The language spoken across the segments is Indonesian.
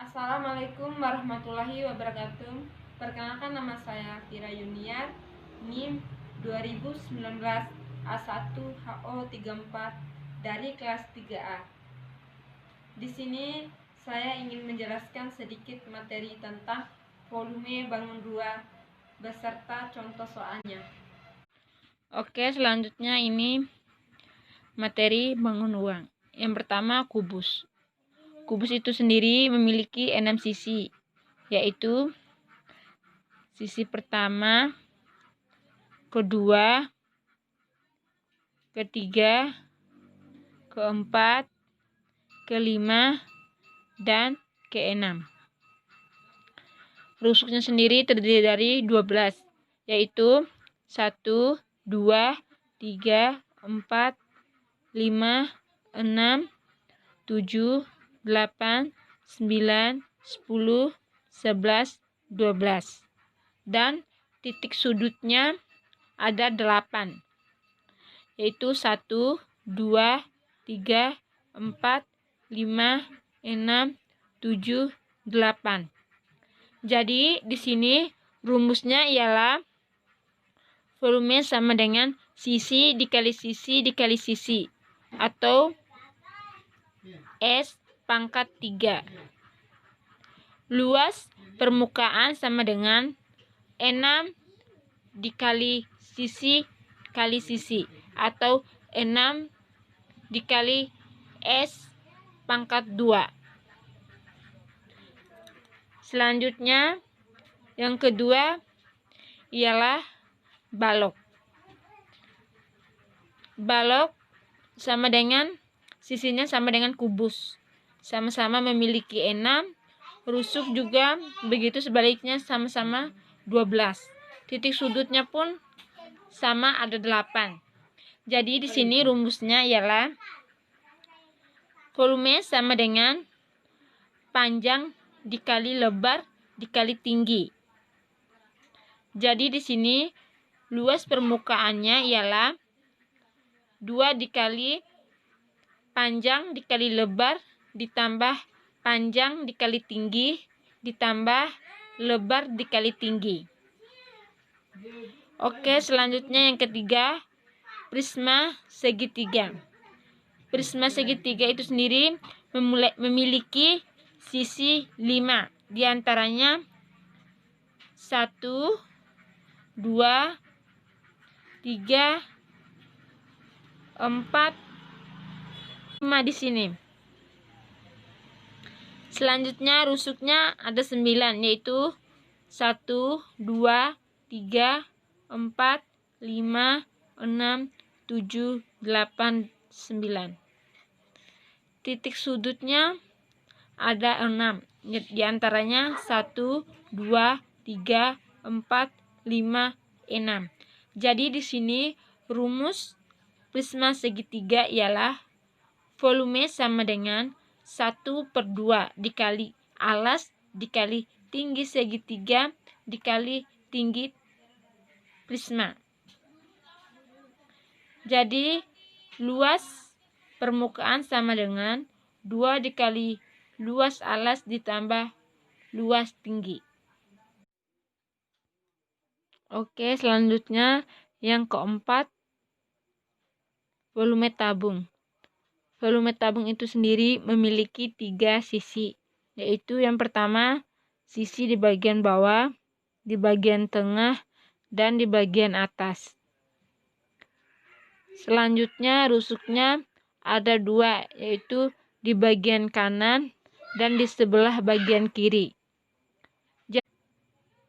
Assalamualaikum warahmatullahi wabarakatuh. Perkenalkan, nama saya Fira Yuniar, NIM 2019 A1HO34 dari kelas 3A. Di sini saya ingin menjelaskan sedikit materi tentang volume bangun 2 beserta contoh soalnya. Oke, selanjutnya ini materi bangun uang. Yang pertama, kubus. Kubus itu sendiri memiliki 6 sisi, yaitu sisi pertama, kedua, ketiga, keempat, kelima, dan keenam. Rusuknya sendiri terdiri dari 12, yaitu 1, 2, 3, 4, 5, 6, 7, 8, 9, 10, 11, 12. Dan titik sudutnya ada 8, yaitu 1, 2, 3, 4, 5, 6, 7, 8. Jadi di sini rumusnya ialah volume sama dengan sisi dikali sisi dikali sisi, atau S pangkat 3. Luas permukaan sama dengan 6 dikali sisi kali sisi, atau 6 dikali S pangkat 2. Selanjutnya, yang kedua ialah balok. Balok sama dengan sisinya sama dengan kubus, sama-sama memiliki 6. Rusuk juga begitu, sebaliknya sama-sama 12. Titik sudutnya pun sama, ada 8. Jadi di sini rumusnya ialah volume sama dengan panjang dikali lebar dikali tinggi. Jadi di sini luas permukaannya ialah 2 dikali panjang dikali lebar ditambah panjang dikali tinggi ditambah lebar dikali tinggi. Oke, selanjutnya yang ketiga, prisma segitiga. Prisma segitiga itu sendiri memiliki sisi 5, diantaranya 1, 2, 3, 4, 5 di sini. Selanjutnya rusuknya ada 9, yaitu 1, 2, 3, 4, 5, 6, 7, 8, 9. Titik sudutnya ada 6, diantaranya 1, 2, 3, 4, 5, 6. Jadi di sini rumus prisma segitiga ialah volume sama dengan 1/2 dikali alas dikali tinggi segitiga dikali tinggi prisma. Jadi luas permukaan sama dengan 2 dikali luas alas ditambah luas tinggi. Oke, selanjutnya yang keempat, volume tabung. Volume tabung itu sendiri memiliki 3 sisi, yaitu yang pertama sisi di bagian bawah, di bagian tengah, dan di bagian atas. Selanjutnya rusuknya ada 2, yaitu di bagian kanan dan di sebelah bagian kiri.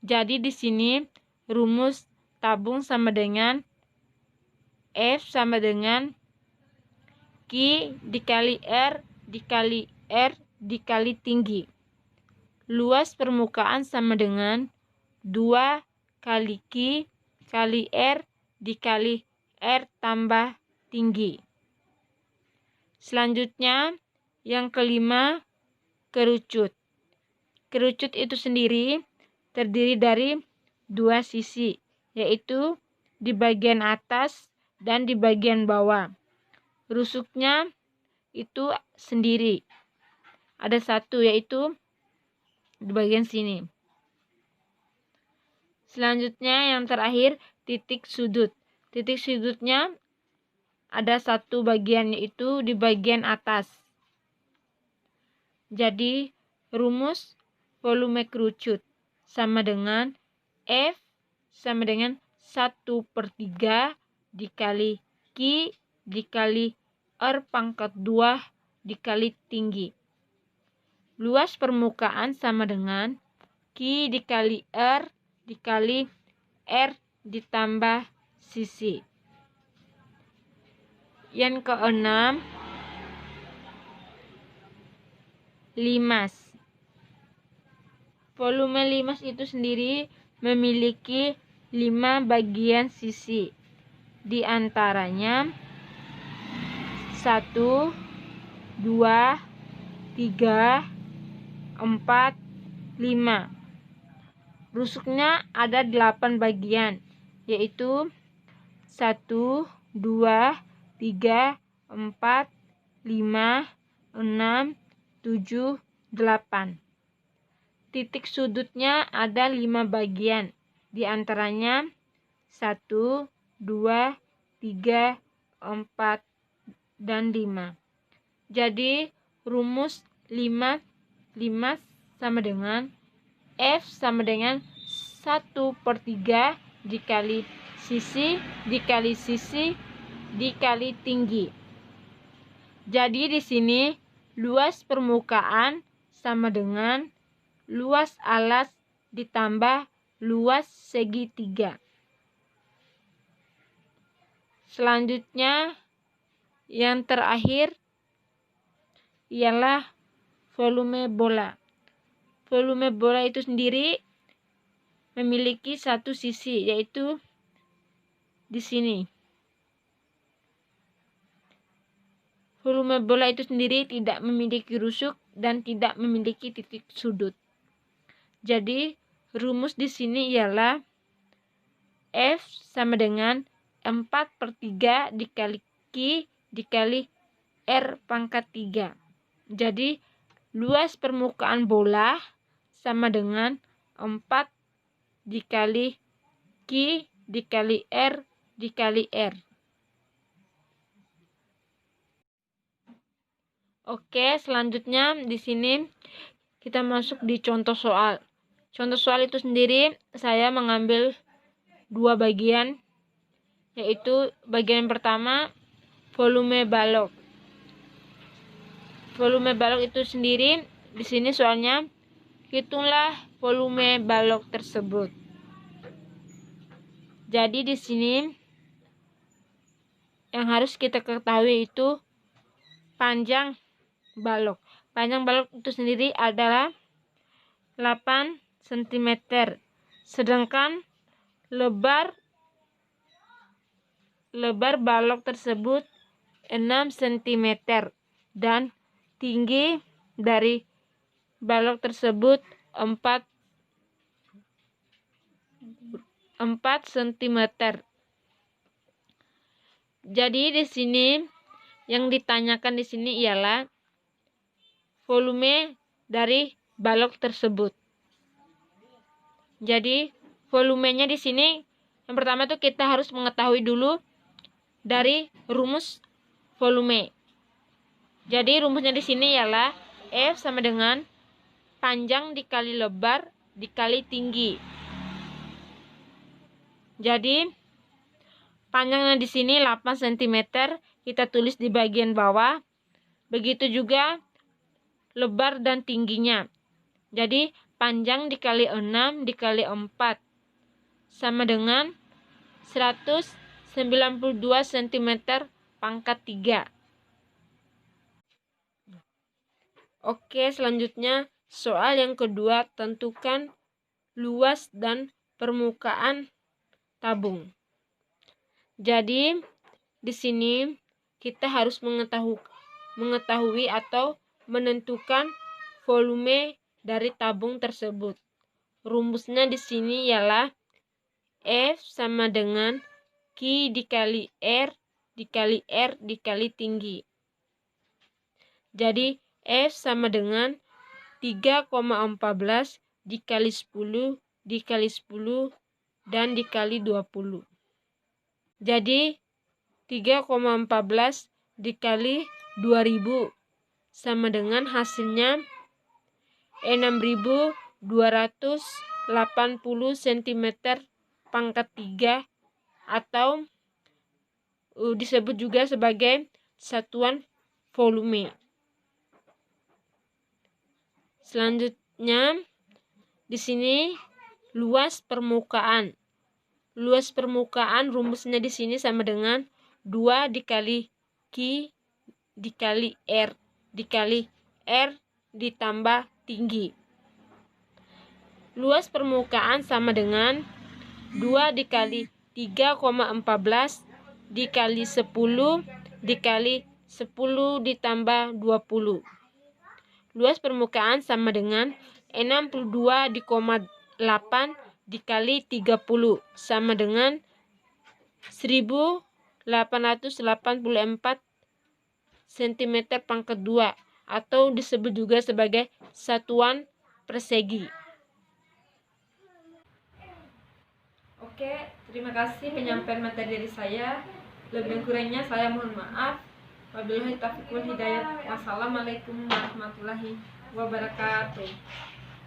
Jadi di sini rumus tabung sama dengan F sama dengan Q dikali R dikali R dikali tinggi. Luas permukaan sama dengan 2 kali Q kali R dikali R tambah tinggi. Selanjutnya yang kelima, kerucut. Kerucut itu sendiri terdiri dari 2 sisi, yaitu di bagian atas dan di bagian bawah. Rusuknya itu sendiri ada 1, yaitu di bagian sini. Selanjutnya yang terakhir, titik sudut. Titik sudutnya ada satu bagian, yaitu di bagian atas. Jadi rumus volume kerucut sama dengan F sama dengan 1/3 dikali Q dikali R pangkat 2 dikali tinggi. Luas permukaan sama dengan Q dikali R dikali R ditambah sisi. Yang keenam, limas. Volume limas itu sendiri memiliki 5 bagian sisi. Di antaranya 1, 2, 3, 4, 5. Rusuknya ada 8 bagian, yaitu 1, 2, 3, 4, 5, 6, 7, 8. Titik sudutnya ada 5 bagian, di antaranya 1, 2, 3, 4, dan 5. Jadi rumus 5 sama dengan F sama dengan 1/3 dikali sisi dikali tinggi. Jadi di sini luas permukaan sama dengan luas alas ditambah luas segitiga. Selanjutnya yang terakhir ialah volume bola. Volume bola itu sendiri memiliki satu sisi, yaitu di sini. Volume bola itu sendiri tidak memiliki rusuk dan tidak memiliki titik sudut. Jadi rumus di sini ialah F sama dengan 4/3 dikali Q dikali R pangkat 3. Jadi luas permukaan bola sama dengan 4 dikali Q dikali R dikali R. Oke, selanjutnya di sini kita masuk di contoh soal. Contoh soal itu sendiri saya mengambil 2 bagian, yaitu bagian pertama volume balok. Volume balok itu sendiri di sini soalnya hitunglah volume balok tersebut. Jadi di sini yang harus kita ketahui itu panjang balok. Panjang balok itu sendiri adalah 8 cm. Sedangkan lebar balok tersebut 6 cm dan tinggi dari balok tersebut 4 cm. Jadi di sini yang ditanyakan di sini ialah volume dari balok tersebut. Jadi volumenya di sini yang pertama itu kita harus mengetahui dulu dari rumus volume. Jadi rumusnya di sini ialah F sama dengan panjang dikali lebar dikali tinggi. Jadi panjangnya di sini 8 cm, kita tulis di bagian bawah. Begitu juga lebar dan tingginya. Jadi panjang dikali 6 dikali 4 sama dengan 192 cm pangkat 3. Oke, selanjutnya soal yang kedua, tentukan luas dan permukaan tabung. Jadi di sini kita harus mengetahui atau menentukan volume dari tabung tersebut. Rumusnya di sini ialah F sama dengan Q dikali R dikali tinggi. Jadi F sama dengan 3,14 dikali 10 dikali 10 dan dikali 20. Jadi 3,14 dikali 2000 sama dengan hasilnya 6280 cm pangkat 3 atau disebut juga sebagai satuan volume. Selanjutnya di sini luas permukaan. Luas permukaan rumusnya di sini sama dengan 2 dikali Q dikali R dikali R ditambah tinggi. Luas permukaan sama dengan 2 dikali 3,14 dikali 10 dikali 10 ditambah 20. Luas permukaan sama dengan 62,8 dikali 30 sama dengan 1884 cm pangkat 2 atau disebut juga sebagai satuan persegi. Oke, terima kasih penyampaian materi dari saya. Lebih kurangnya saya mohon maaf. Wabillahi taufiq wal hidayah. Wassalamualaikum warahmatullahi wabarakatuh.